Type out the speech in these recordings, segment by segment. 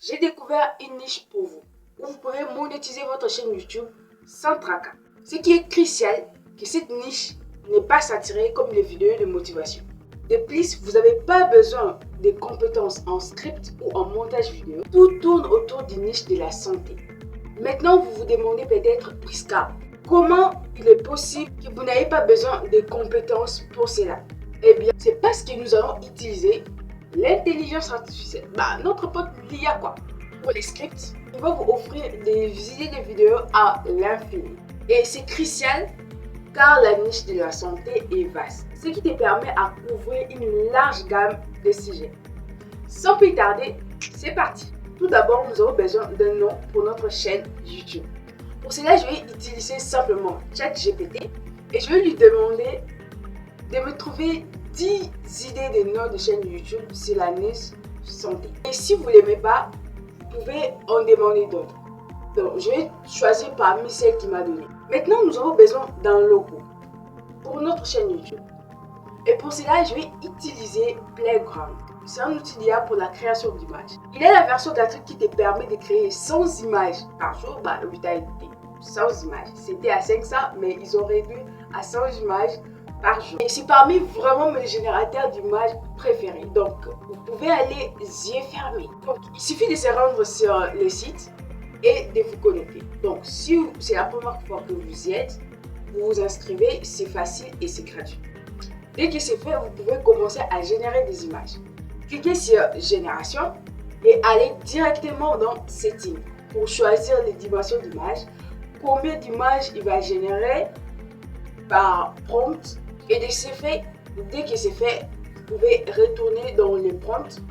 j'ai découvert une niche pour vous, où vous pouvez monétiser votre chaîne YouTube sans tracas. Ce qui est crucial, que cette niche n'est pas saturée comme les vidéos de motivation. De plus, vous n'avez pas besoin de compétences en script ou en montage vidéo. Tout tourne autour d'une niche de la santé. Maintenant, vous vous demandez peut-être, Prisca, comment il est possible que vous n'ayez pas besoin de compétences pour cela? Eh bien, c'est parce que nous allons utiliser l'intelligence artificielle. Notre pote l'IA quoi. Pour les scripts, il va vous offrir des idées de vidéos à l'infini. Et c'est crucial car la niche de la santé est vaste, ce qui te permet à couvrir une large gamme de sujets. Sans plus tarder, c'est parti. Tout d'abord, nous aurons besoin d'un nom pour notre chaîne YouTube. Pour cela, je vais utiliser simplement ChatGPT et je vais lui demander de me trouver 10 idées de noms de chaîne YouTube sur la niche santé. Et si vous ne l'aimez pas, vous pouvez en demander d'autres. Donc, je vais choisir parmi celles qu'il m'a données. Maintenant, nous aurons besoin d'un logo pour notre chaîne YouTube. Et pour cela, je vais utiliser Playground. C'est un outil d'IA pour la création d'images. Il est la version gratuite qui te permet de créer 100 images par jour. Oui, t'as été 100 images. C'était à 500, mais ils ont réduit à 100 images par jour. Et c'est parmi vraiment mes générateurs d'images préférés. Donc, vous pouvez aller yeux fermés. Donc, il suffit de se rendre sur le site et de vous connecter. Donc, si c'est la première fois que vous y êtes, vous vous inscrivez, c'est facile et c'est gratuit. Dès que c'est fait, vous pouvez commencer à générer des images. Cliquez sur Génération et allez directement dans Settings pour choisir les dimensions d'image, combien d'images il va générer par prompt. Et dès que c'est fait, vous pouvez retourner dans le prompt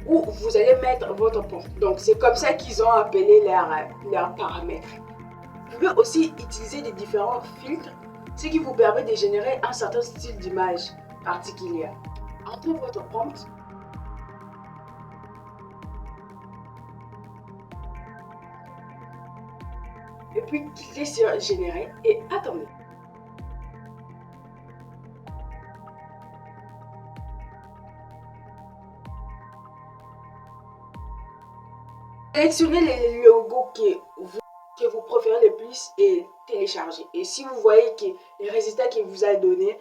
où vous allez mettre votre prompt. Donc c'est comme ça qu'ils ont appelé leurs paramètres. Vous pouvez aussi utiliser des différents filtres, ce qui vous permet de générer un certain style d'image particulier. Entrez votre prompt. Et puis cliquez sur Générer et attendez. Sélectionnez les logos que vous préférez le plus et téléchargez. Et si vous voyez que les résultats qu'il vous a donnés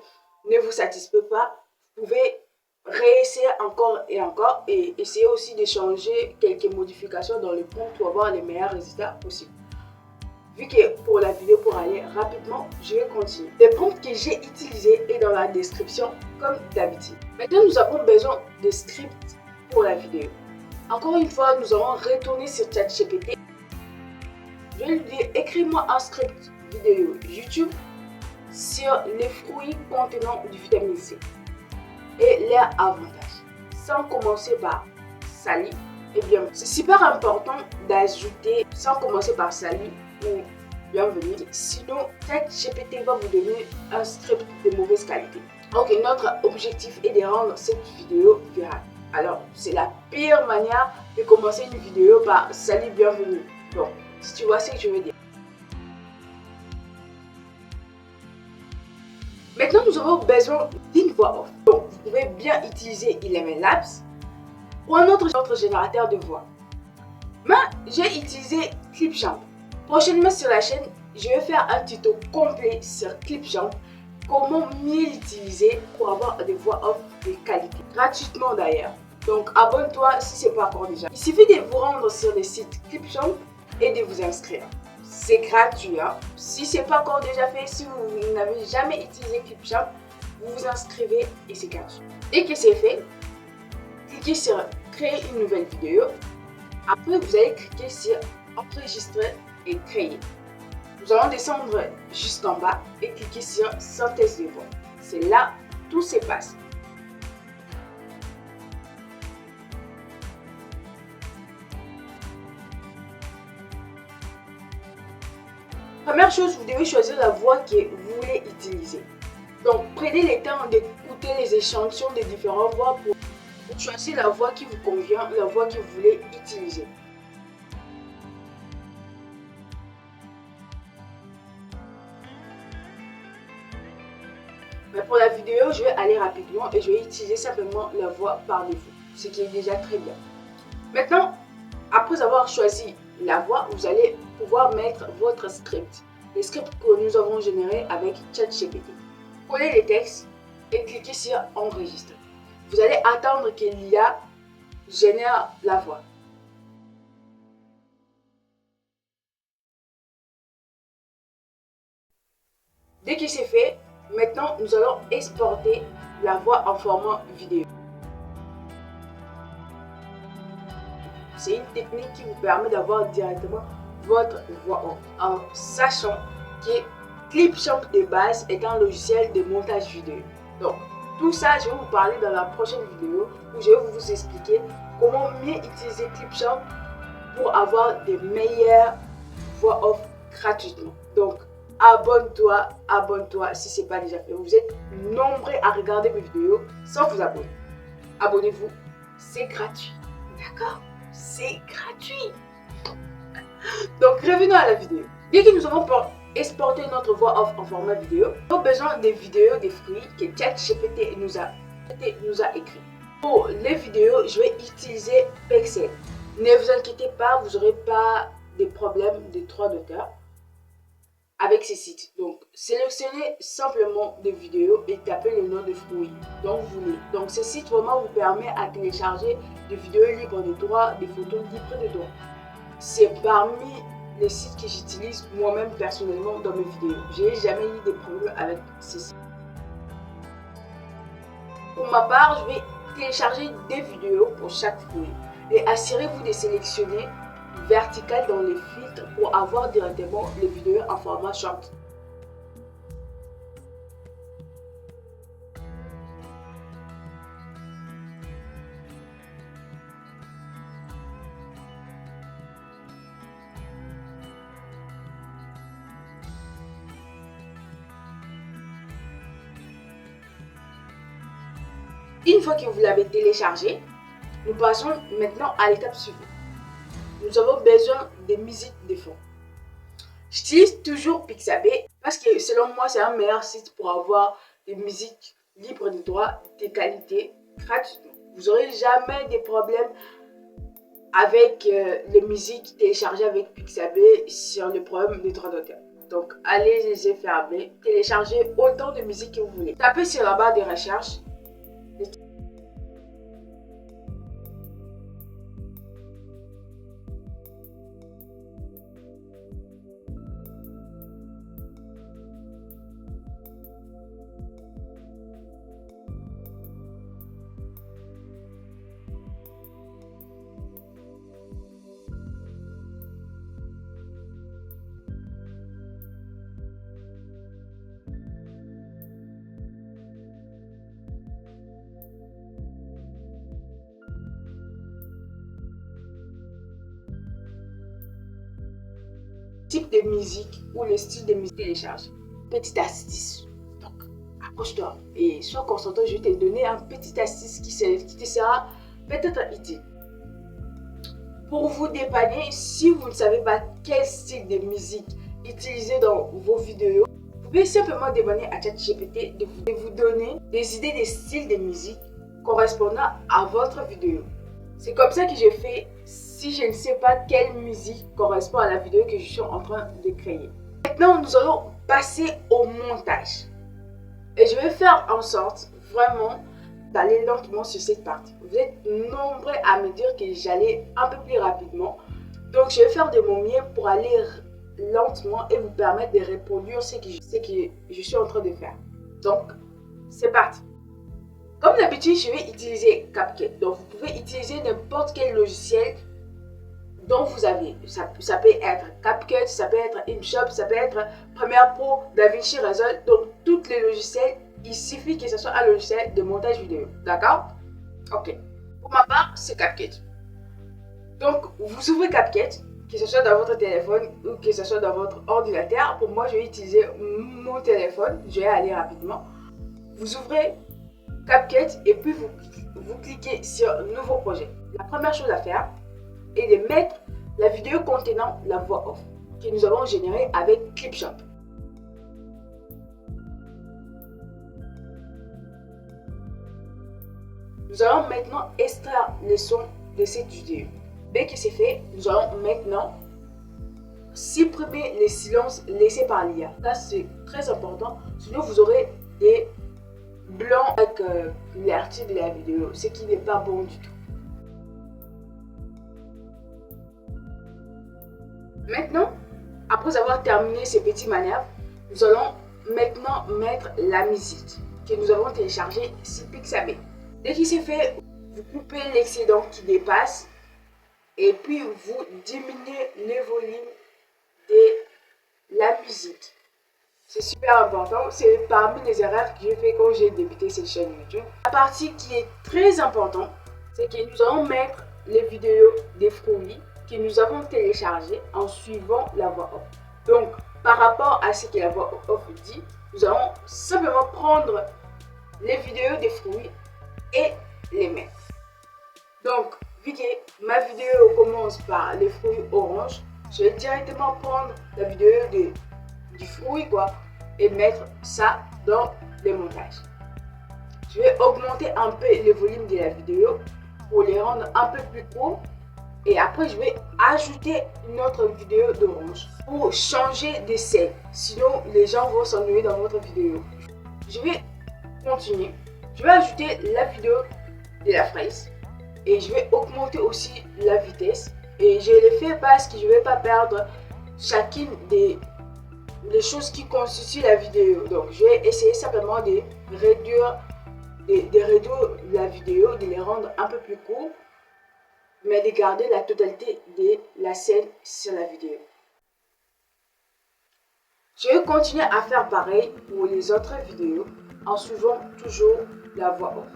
ne vous satisfait pas, vous pouvez réessayer encore et encore et essayer aussi de changer quelques modifications dans le prompt pour avoir les meilleurs résultats possibles. Vu que pour la vidéo, pour aller rapidement, je vais continuer. Le prompt que j'ai utilisé est dans la description comme d'habitude. Maintenant, nous avons besoin de scripts pour la vidéo. Encore une fois, nous allons retourner sur ChatGPT. Je vais lui dire, écris-moi un script vidéo YouTube sur les fruits contenant du vitamine C et leurs avantages. Sans commencer par salut, eh bien, c'est super important d'ajouter sans commencer par salut ou bienvenue. Sinon, ChatGPT va vous donner un script de mauvaise qualité. Ok, notre objectif est de rendre cette vidéo virale. Alors, c'est la pire manière de commencer une vidéo par « Salut, bienvenue ». Bon, si tu vois ce que je veux dire. Maintenant, nous avons besoin d'une voix off. Donc, vous pouvez bien utiliser Eleven Labs ou un autre générateur de voix. Mais j'ai utilisé Clipchamp. Prochainement sur la chaîne, je vais faire un tuto complet sur Clipchamp. Comment mieux l'utiliser pour avoir des voix off de qualité. Gratuitement d'ailleurs. Donc abonne-toi si ce n'est pas encore déjà. Il suffit de vous rendre sur le site Clipchamp et de vous inscrire. C'est gratuit. Si ce n'est pas encore déjà fait, si vous n'avez jamais utilisé Clipchamp, vous vous inscrivez et c'est gratuit. Dès que c'est fait, cliquez sur créer une nouvelle vidéo. Après, vous allez cliquer sur enregistrer et créer. Nous allons descendre juste en bas et cliquer sur synthèse de voix. C'est là tout se passe. Première chose, vous devez choisir la voix que vous voulez utiliser. Donc, prenez le temps d'écouter les échantillons des différentes voix pour choisir la voix qui vous convient, la voix que vous voulez utiliser. Mais pour la vidéo, je vais aller rapidement et je vais utiliser simplement la voix par défaut, ce qui est déjà très bien. Maintenant, après Après avoir choisi la voix, vous allez pouvoir mettre votre script. Les scripts que nous avons générés avec ChatGPT. Prenez les textes et cliquez sur enregistrer. Vous allez attendre que l'IA génère la voix. Dès que c'est fait, maintenant nous allons exporter la voix en format vidéo. C'est une technique qui vous permet d'avoir directement votre voix off, en sachant que Clipchamp de base est un logiciel de montage vidéo. Donc, tout ça, je vais vous parler dans la prochaine vidéo où je vais vous expliquer comment mieux utiliser Clipchamp pour avoir des meilleures voix off gratuitement. Donc, abonne-toi si ce n'est pas déjà fait. Vous êtes nombreux à regarder mes vidéos sans vous abonner. Abonnez-vous, c'est gratuit. D'accord? C'est gratuit. Donc, revenons à la vidéo. Dès que nous avons exporté notre voix off en format vidéo, nous avons besoin des vidéos des fruits que ChatGPT nous a écrit. Pour les vidéos, je vais utiliser Pexels. Ne vous inquiétez pas, vous n'aurez pas de problème de droit d'auteur avec ces sites. Donc, sélectionnez simplement des vidéos et tapez le nom de fruits dont vous voulez. Donc, ce site vraiment vous permet à télécharger des vidéos libres de droit, des photos libres de droit. C'est parmi les sites que j'utilise moi-même personnellement dans mes vidéos. Je n'ai jamais eu de problème avec ces sites. Pour ma part, je vais télécharger des vidéos pour chaque fruit et assurez-vous de sélectionner vertical dans les filtres pour avoir directement les vidéos en format short. Une fois que vous l'avez téléchargé, nous passons maintenant à l'étape suivante. Nous avons besoin de musique de fond. J'utilise toujours Pixabay parce que selon moi, c'est un meilleur site pour avoir des musiques libres de droit, de qualité, gratuitement. Vous n'aurez jamais de problème avec les musiques téléchargées avec Pixabay sur le problème de droit d'auteur. Donc, allez les yeux fermés, téléchargez autant de musique que vous voulez. Tapez sur la barre de recherche. Type de musique ou le style de musique télécharge. Petite astuce. Donc, approche-toi et sois concentré. Je vais te donner un petit astuce qui te sera peut-être utile. Pour vous dépanner, si vous ne savez pas quel style de musique utiliser dans vos vidéos, vous pouvez simplement demander à ChatGPT de vous donner des idées de styles de musique correspondant à votre vidéo. C'est comme ça que je fais si je ne sais pas quelle musique correspond à la vidéo que je suis en train de créer. Maintenant, nous allons passer au montage. Et je vais faire en sorte vraiment d'aller lentement sur cette partie. Vous êtes nombreux à me dire que j'allais un peu plus rapidement. Donc, je vais faire de mon mieux pour aller lentement et vous permettre de reproduire ce que je suis en train de faire. Donc, c'est parti. Comme d'habitude, je vais utiliser CapCut. Donc, vous pouvez utiliser n'importe quel logiciel dont vous avez. Ça peut être CapCut, ça peut être InShot, ça peut être Premiere Pro, DaVinci Resolve. Donc, tous les logiciels, il suffit que ce soit un logiciel de montage vidéo. D'accord? Ok. Pour ma part, c'est CapCut. Donc, vous ouvrez CapCut, que ce soit dans votre téléphone ou que ce soit dans votre ordinateur. Pour moi, je vais utiliser mon téléphone. Je vais aller rapidement. Vous ouvrez CapCut et puis vous cliquez sur Nouveau projet. La première chose à faire est de mettre la vidéo contenant la voix off que nous avons générée avec Clipchamp. Nous allons maintenant extraire les sons de cette vidéo. Dès que c'est fait, nous allons maintenant supprimer les silences laissés par l'IA. Là, c'est très important, sinon vous aurez des blancs avec l'article de la vidéo, ce qui n'est pas bon du tout. Maintenant, après avoir terminé ces petits manœuvres, nous allons maintenant mettre la musique que nous avons téléchargée sur Pixabay. Dès qu'il c'est fait, vous coupez l'excédent qui dépasse et puis vous diminuez le volume de la musique. C'est super important, c'est parmi les erreurs que j'ai fait quand j'ai débuté cette chaîne YouTube. La partie qui est très importante, c'est que nous allons mettre les vidéos des fruits que nous avons téléchargées en suivant la voix off. Donc, par rapport à ce que la voix off dit, nous allons simplement prendre les vidéos des fruits et les mettre. Donc, vu que ma vidéo commence par les fruits orange, je vais directement prendre la vidéo du fruit et mettre ça dans les montages. Je vais augmenter un peu le volume de la vidéo pour les rendre un peu plus courts. Et après, je vais ajouter une autre vidéo d'orange pour changer de scène. Sinon, les gens vont s'ennuyer dans votre vidéo. Je vais continuer. Je vais ajouter la vidéo de la fraise. Et je vais augmenter aussi la vitesse. Et je le fais parce que je ne vais pas perdre chacune des choses qui constituent la vidéo. Donc, je vais essayer simplement de réduire la vidéo, de les rendre un peu plus courts, mais de garder la totalité de la scène sur la vidéo. Je vais continuer à faire pareil pour les autres vidéos en suivant toujours la voix off.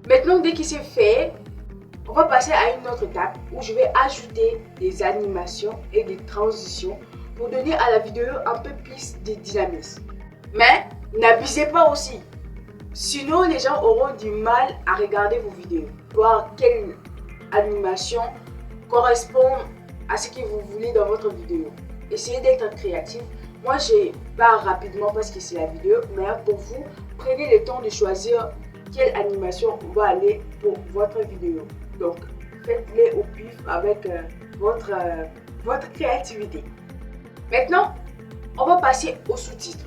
Maintenant, dès que c'est fait, on va passer à une autre étape où je vais ajouter des animations et des transitions pour donner à la vidéo un peu plus de dynamisme. Mais n'abusez pas aussi, sinon les gens auront du mal à regarder vos vidéos, voir quelle animation correspond à ce que vous voulez dans votre vidéo. Essayez d'être créatif. Moi, je pars rapidement parce que c'est la vidéo, mais pour vous, prenez le temps de choisir quelle animation va aller pour votre vidéo. Donc, faites-les au pif avec votre créativité. Maintenant, on va passer aux sous-titres.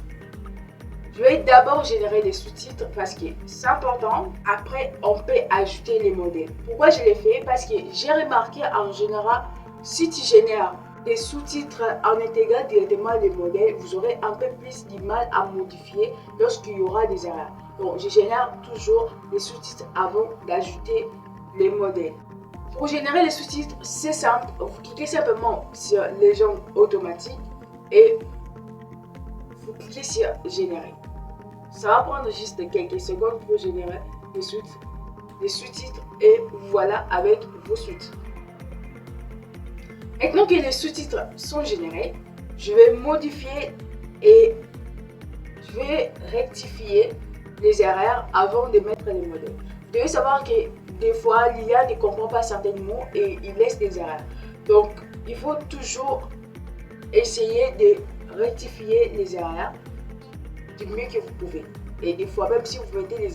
Je vais d'abord générer les sous-titres parce que c'est important. Après, on peut ajouter les modèles. Pourquoi je l'ai fait? Parce que j'ai remarqué en général, si tu génères des sous-titres en intégrant directement les modèles, vous aurez un peu plus du mal à modifier lorsqu'il y aura des erreurs. Donc, je génère toujours les sous-titres avant d'ajouter les modèles. Pour générer les sous-titres, c'est simple. Vous cliquez simplement sur Légende automatique et vous cliquez sur Générer. Ça va prendre juste quelques secondes pour générer les sous-titres et voilà avec vos sous-titres. Maintenant que les sous-titres sont générés, je vais modifier et je vais rectifier les erreurs avant de mettre les modèles. Vous devez savoir que des fois, l'IA ne comprend pas certains mots et il laisse des erreurs. Donc, il faut toujours essayer de rectifier les erreurs du mieux que vous pouvez. Et des fois, même si vous mettez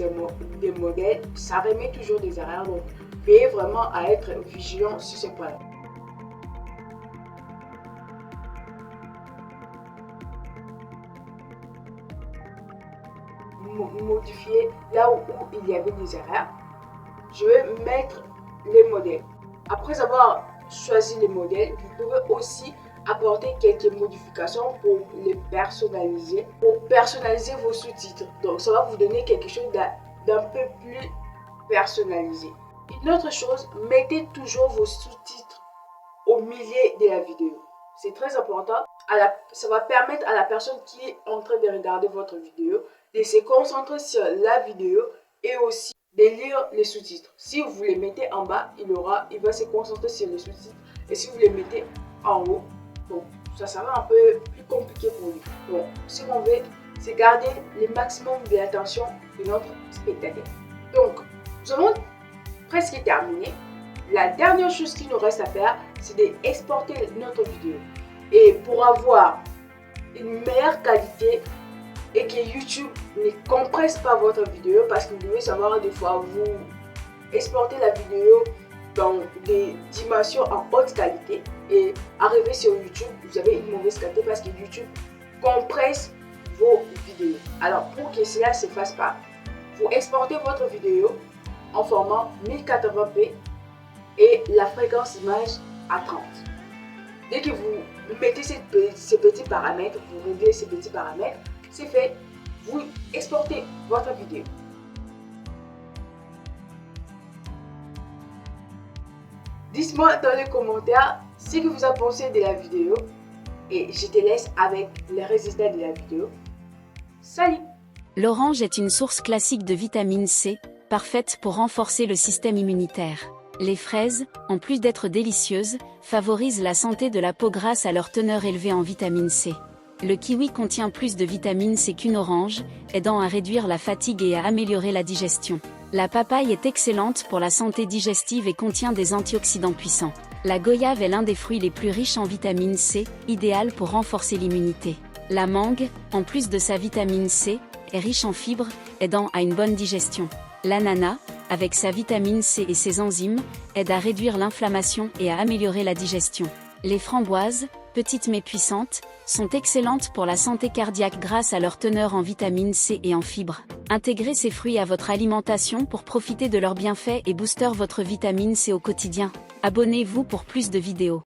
des modèles, ça remet toujours des erreurs. Donc, veillez vraiment à être vigilant sur ce point. Modifier là où il y avait des erreurs. Je vais mettre les modèles. Après avoir choisi les modèles, vous pouvez aussi apporter quelques modifications pour les personnaliser, vos sous-titres. Donc ça va vous donner quelque chose d'un peu plus personnalisé. Une autre chose, mettez toujours vos sous-titres au milieu de la vidéo. C'est très important. Ça va permettre à la personne qui est en train de regarder votre vidéo de se concentrer sur la vidéo et aussi de lire les sous-titres. Si vous les mettez en bas, il va se concentrer sur les sous-titres. Et si vous les mettez en haut, donc ça sera un peu plus compliqué pour lui. Donc, ce qu'on veut, c'est garder le maximum de l'attention de notre spectateur. Donc, nous avons presque terminé. La dernière chose qu'il nous reste à faire, c'est d'exporter notre vidéo. Et pour avoir une meilleure qualité, et que YouTube ne compresse pas votre vidéo parce que vous devez savoir des fois vous exportez la vidéo dans des dimensions en haute qualité et arriver sur YouTube, vous avez une mauvaise qualité parce que YouTube compresse vos vidéos. Alors pour que cela ne se fasse pas, vous exportez votre vidéo en format 1080p et la fréquence image à 30. Dès que vous mettez ces petits paramètres, vous réglez ces petits paramètres, c'est fait, vous exportez votre vidéo. Dites-moi dans les commentaires ce que vous avez pensé de la vidéo et je te laisse avec les résultats de la vidéo. Salut! L'orange est une source classique de vitamine C, parfaite pour renforcer le système immunitaire. Les fraises, en plus d'être délicieuses, favorisent la santé de la peau grâce à leur teneur élevée en vitamine C. Le kiwi contient plus de vitamine C qu'une orange, aidant à réduire la fatigue et à améliorer la digestion. La papaye est excellente pour la santé digestive et contient des antioxydants puissants. La goyave est l'un des fruits les plus riches en vitamine C, idéal pour renforcer l'immunité. La mangue, en plus de sa vitamine C, est riche en fibres, aidant à une bonne digestion. L'ananas, avec sa vitamine C et ses enzymes, aide à réduire l'inflammation et à améliorer la digestion. Les framboises, petites mais puissantes, sont excellentes pour la santé cardiaque grâce à leur teneur en vitamine C et en fibres. Intégrez ces fruits à votre alimentation pour profiter de leurs bienfaits et booster votre vitamine C au quotidien. Abonnez-vous pour plus de vidéos.